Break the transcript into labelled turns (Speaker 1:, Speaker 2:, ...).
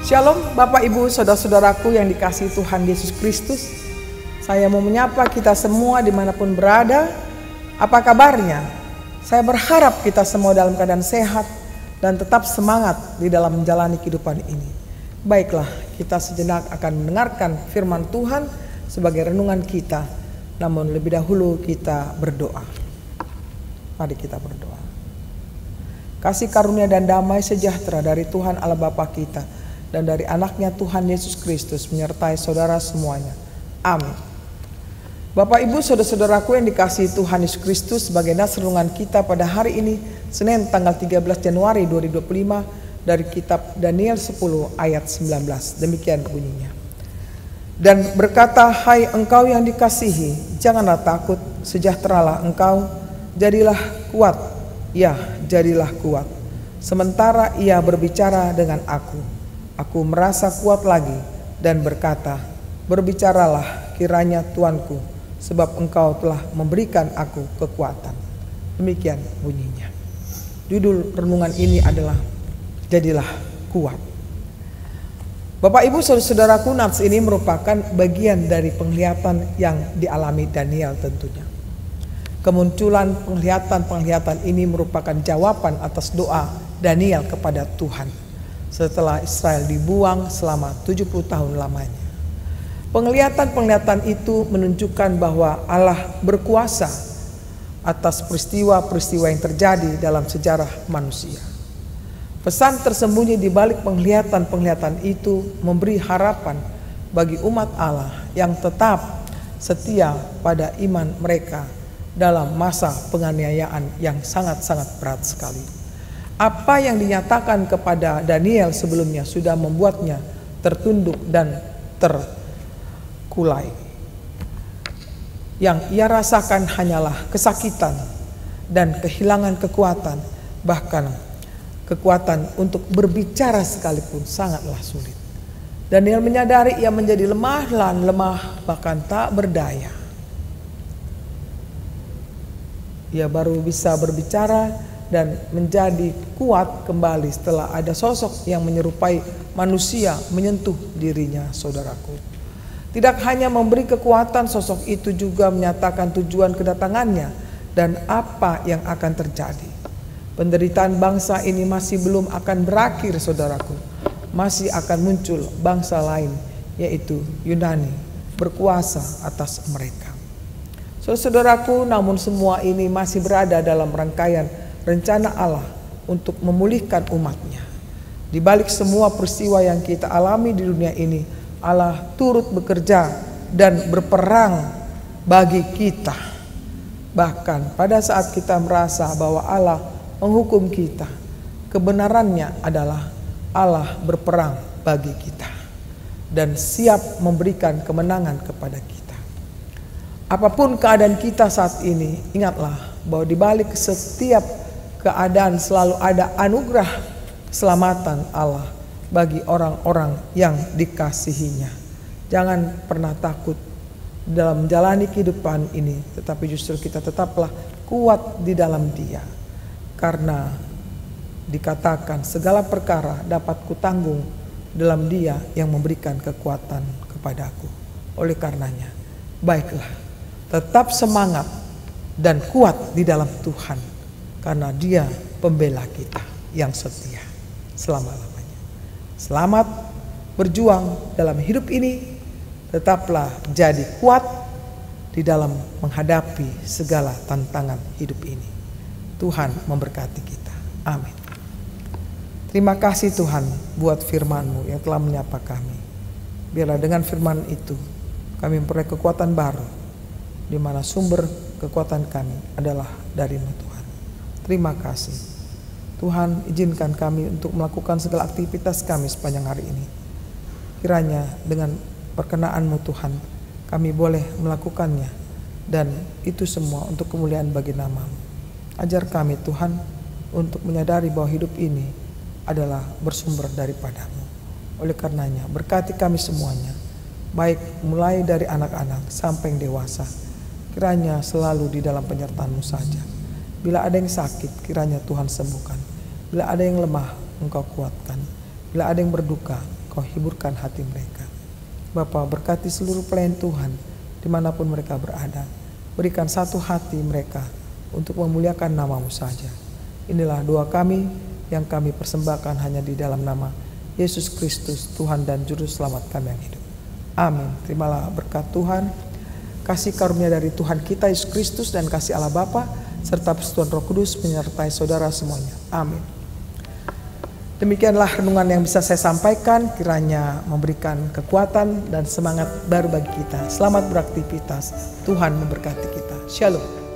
Speaker 1: Shalom Bapak Ibu Saudara-saudaraku yang dikasihi Tuhan Yesus Kristus. Saya mau menyapa kita semua dimanapun berada. Apa kabarnya? Saya berharap kita semua dalam keadaan sehat dan tetap semangat di dalam menjalani kehidupan ini. Baiklah, kita sejenak akan mendengarkan firman Tuhan sebagai renungan kita. Namun lebih dahulu kita berdoa. Mari kita berdoa. Kasih karunia dan damai sejahtera dari Tuhan Allah Bapa kita dan dari anaknya Tuhan Yesus Kristus menyertai saudara semuanya. Amin. Bapak Ibu saudara-saudaraku yang dikasihi Tuhan Yesus Kristus, sebagai nas renungan kita pada hari ini Senin tanggal 13 Januari 2025 dari kitab Daniel 10 ayat 19. Demikian bunyinya. Dan berkata, hai engkau yang dikasihi, janganlah takut, sejahteralah engkau, jadilah kuat, ya jadilah kuat. Sementara ia berbicara dengan aku merasa kuat lagi dan berkata, berbicaralah kiranya Tuanku, sebab engkau telah memberikan aku kekuatan. Demikian bunyinya. Judul renungan ini adalah jadilah kuat. Bapak Ibu saudara-saudaraku, nats ini merupakan bagian dari penglihatan yang dialami Daniel tentunya. Kemunculan penglihatan ini merupakan jawaban atas doa Daniel kepada Tuhan setelah Israel dibuang selama 70 tahun lamanya. Penglihatan itu menunjukkan bahwa Allah berkuasa atas peristiwa-peristiwa yang terjadi dalam sejarah manusia. Pesan tersembunyi di balik penglihatan itu memberi harapan bagi umat Allah yang tetap setia pada iman mereka dalam masa penganiayaan yang sangat-sangat berat sekali. Apa yang dinyatakan kepada Daniel sebelumnya sudah membuatnya tertunduk dan terkulai. Yang ia rasakan hanyalah kesakitan dan kehilangan kekuatan, bahkan kekuatan untuk berbicara sekalipun sangatlah sulit. Daniel menyadari ia menjadi lemah, bahkan tak berdaya. Ia baru bisa berbicara dan menjadi kuat kembali setelah ada sosok yang menyerupai manusia menyentuh dirinya, saudaraku. Tidak hanya memberi kekuatan, sosok itu juga menyatakan tujuan kedatangannya dan apa yang akan terjadi. Penderitaan bangsa ini masih belum akan berakhir, saudaraku. Masih akan muncul bangsa lain, yaitu Yunani, berkuasa atas mereka. Saudaraku, namun semua ini masih berada dalam rangkaian rencana Allah untuk memulihkan umatnya. Di balik semua peristiwa yang kita alami di dunia ini, Allah turut bekerja dan berperang bagi kita. Bahkan pada saat kita merasa bahwa Allah menghukum kita, kebenarannya adalah Allah berperang bagi kita dan siap memberikan kemenangan kepada kita. Apapun keadaan kita saat ini, ingatlah bahwa di balik setiap keadaan selalu ada anugerah keselamatan Allah bagi orang-orang yang dikasihinya. Jangan pernah takut dalam menjalani kehidupan ini, tetapi justru kita tetaplah kuat di dalam Dia. Karena dikatakan segala perkara dapat kutanggung dalam Dia yang memberikan kekuatan kepadaku. Oleh karenanya, baiklah, tetap semangat dan kuat di dalam Tuhan. Karena Dia pembela kita yang setia selama-lamanya. Selamat berjuang dalam hidup ini. Tetaplah jadi kuat di dalam menghadapi segala tantangan hidup ini. Tuhan memberkati kita. Amin. Terima kasih Tuhan buat firman-Mu yang telah menyapa kami. Biarlah dengan firman itu kami memperoleh kekuatan baru, di mana sumber kekuatan kami adalah dari-Mu Tuhan. Terima kasih. Tuhan, izinkan kami untuk melakukan segala aktivitas kami sepanjang hari ini. Kiranya dengan perkenan-Mu Tuhan, kami boleh melakukannya. Dan itu semua untuk kemuliaan bagi nama-Mu. Ajar kami Tuhan untuk menyadari bahwa hidup ini adalah bersumber daripada-Mu. Oleh karenanya, berkati kami semuanya. Baik mulai dari anak-anak sampai yang dewasa. Kiranya selalu di dalam penyertaan-Mu saja. Bila ada yang sakit, kiranya Tuhan sembuhkan. Bila ada yang lemah, Engkau kuatkan. Bila ada yang berduka, Engkau hiburkan hati mereka. Bapa, berkati seluruh pelayan Tuhan dimanapun mereka berada. Berikan satu hati mereka untuk memuliakan nama-Mu saja. Inilah doa kami yang kami persembahkan hanya di dalam nama Yesus Kristus, Tuhan dan Juru Selamat kami yang hidup. Amin. Terimalah berkat Tuhan, kasih karunia dari Tuhan kita Yesus Kristus dan kasih Allah Bapa serta persekutuan Roh Kudus menyertai saudara semuanya. Amin. Demikianlah renungan yang bisa saya sampaikan, kiranya memberikan kekuatan dan semangat baru bagi kita. Selamat beraktivitas, Tuhan memberkati kita. Shalom.